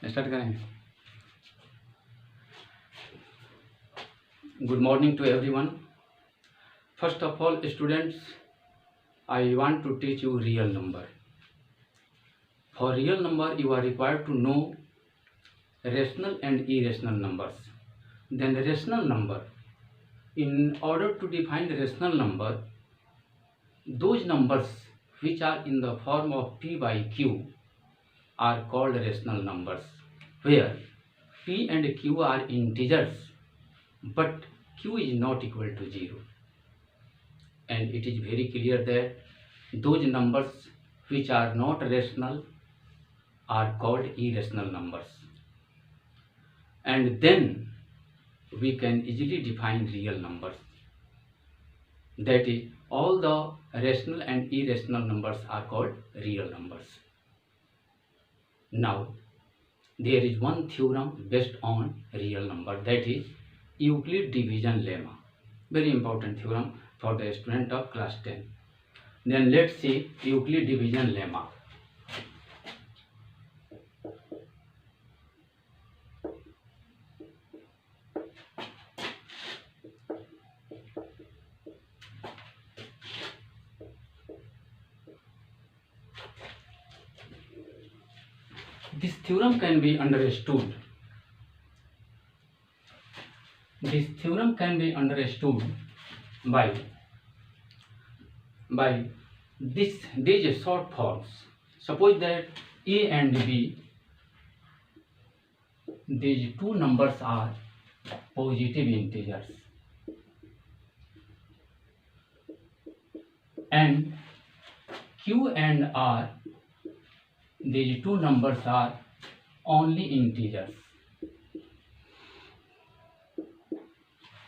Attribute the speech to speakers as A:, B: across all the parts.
A: Start करें। Good morning to everyone. First of all students, I want to teach you real number. For real number, you are required to know rational and irrational numbers. Then rational number. In order to define rational number, those numbers which are in the form of P by Q are called rational numbers, where P and Q are integers, but Q is not equal to 0. And it is very clear that those numbers which are not rational are called irrational numbers. And then we can easily define real numbers. That is, all the rational and irrational numbers are called real numbers. Now, there is one theorem based on real number, that is Euclid division lemma. Very important theorem for the student of class 10. Then let's see Euclid division lemma. This theorem can be understood. This theorem can be understood by these short forms. Suppose that A and B, these two numbers are positive integers, and Q and R, these two numbers are only integers,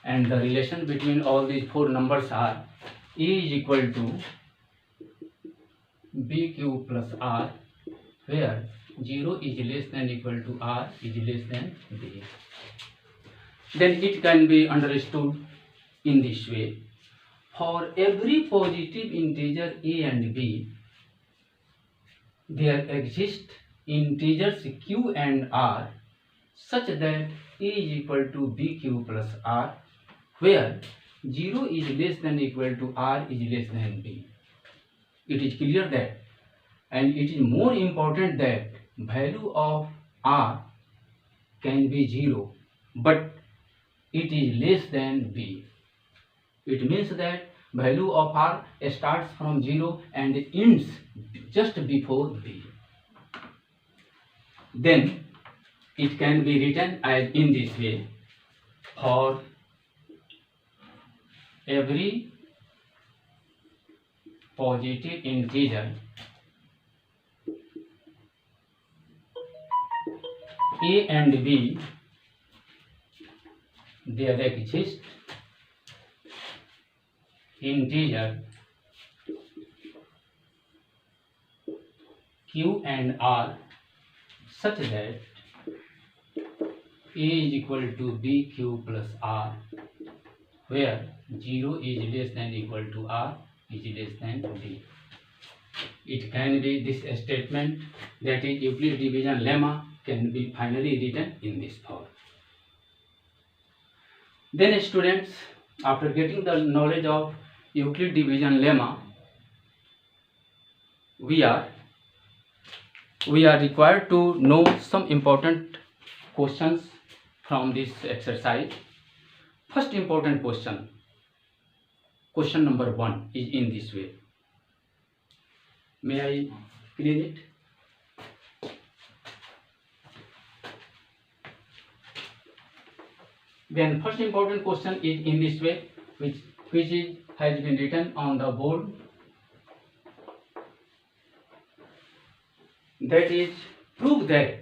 A: and the relation between all these four numbers are A is equal to BQ plus R, where 0 is less than equal to R is less than B. Then it can be understood in this way. For every positive integer A and B, there exist integers Q and R such that A is equal to BQ plus R, where 0 is less than equal to R is less than B. It is clear that, and it is more important that value of R can be 0, but it is less than B. It means that value of R starts from 0 and ends just before B. Then it can be written as in this way: for every positive integer A and B, there exist integer Q and R such that A is equal to BQ plus R, where 0 is less than equal to R is less than B. It can be this statement, that is Euclid division lemma, can be finally written in this form. Then students, after getting the knowledge of Euclid division lemma, we are required to know some important questions from this exercise. First important question, question number 1, is in this way. May I clean it? Then first important question is in this way, which has been written on the board. That is, prove that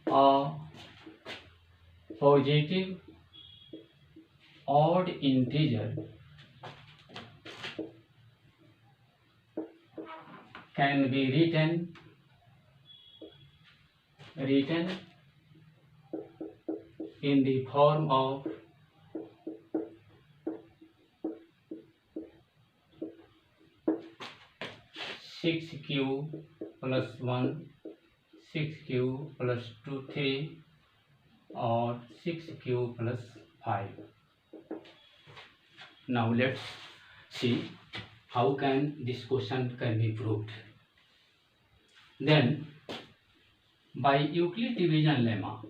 A: a positive odd integer can be written in the form of 6q plus 1, 6q plus 2 3 or 6q plus 5. Now let's see how can this question can be proved. Then by Euclid division lemma,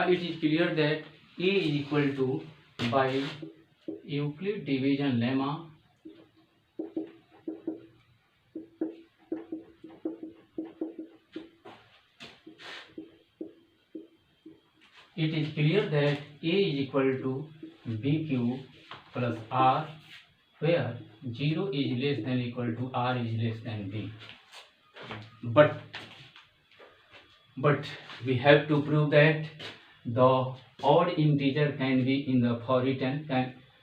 A: it is clear that A is equal to, by Euclid division lemma, it is clear that A is equal to BQ plus R, where 0 is less than equal to R is less than B. But we have to prove that the odd integer can be in the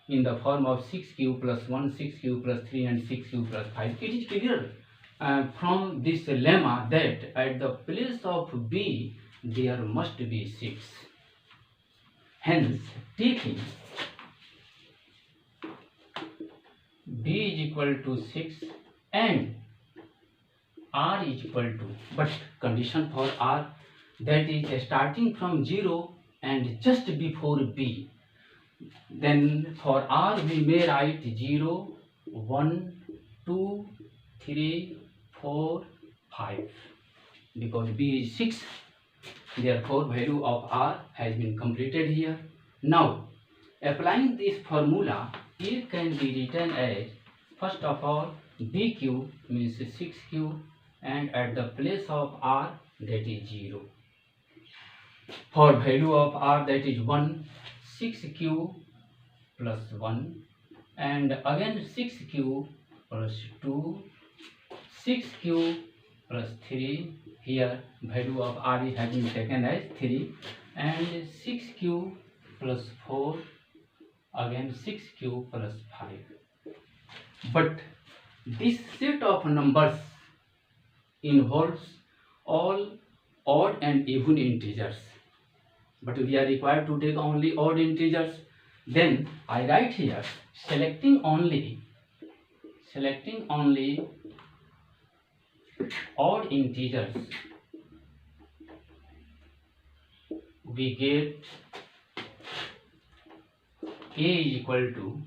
A: in the form of 6q plus 1, 6q plus 3 and 6q plus 5. It is clear from this lemma that at the place of B there must be 6. Hence, taking B is equal to 6 and R is equal to, but condition for R, that is starting from 0 and just before B. Then for R we may write 0, 1, 2, 3, 4, 5. Because B is 6, therefore value of R has been completed here. Now, applying this formula, A can be written as, first of all, BQ means 6Q, and at the place of R, that is 0. For value of R, that is 1, 6Q plus 1, and again 6Q plus 2, 6Q plus 3, here value of R is having taken as 3, and 6Q plus 4, again 6Q plus 5. But this set of numbers involves all odd and even integers, but we are required to take only odd integers. Then I write here, selecting only odd integers, we get A is equal to,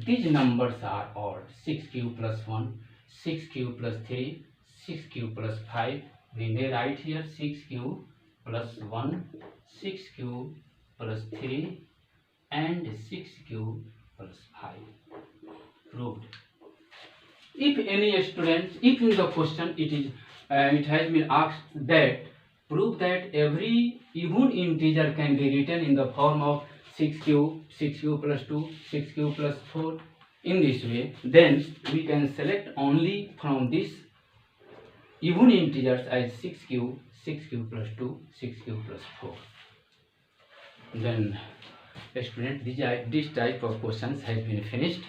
A: these numbers are odd, 6q plus 1, 6q plus 3, 6q plus 5. We may write here 6q plus 1, 6q plus 3 and 6q plus 5. Proved. If any student, if in the question it has been asked that prove that every even integer can be written in the form of 6q, 6q plus 2, 6q plus 4, in this way, then we can select only from this even integers as 6q, 6q plus 2, 6q plus 4. Then student, this type of questions has been finished.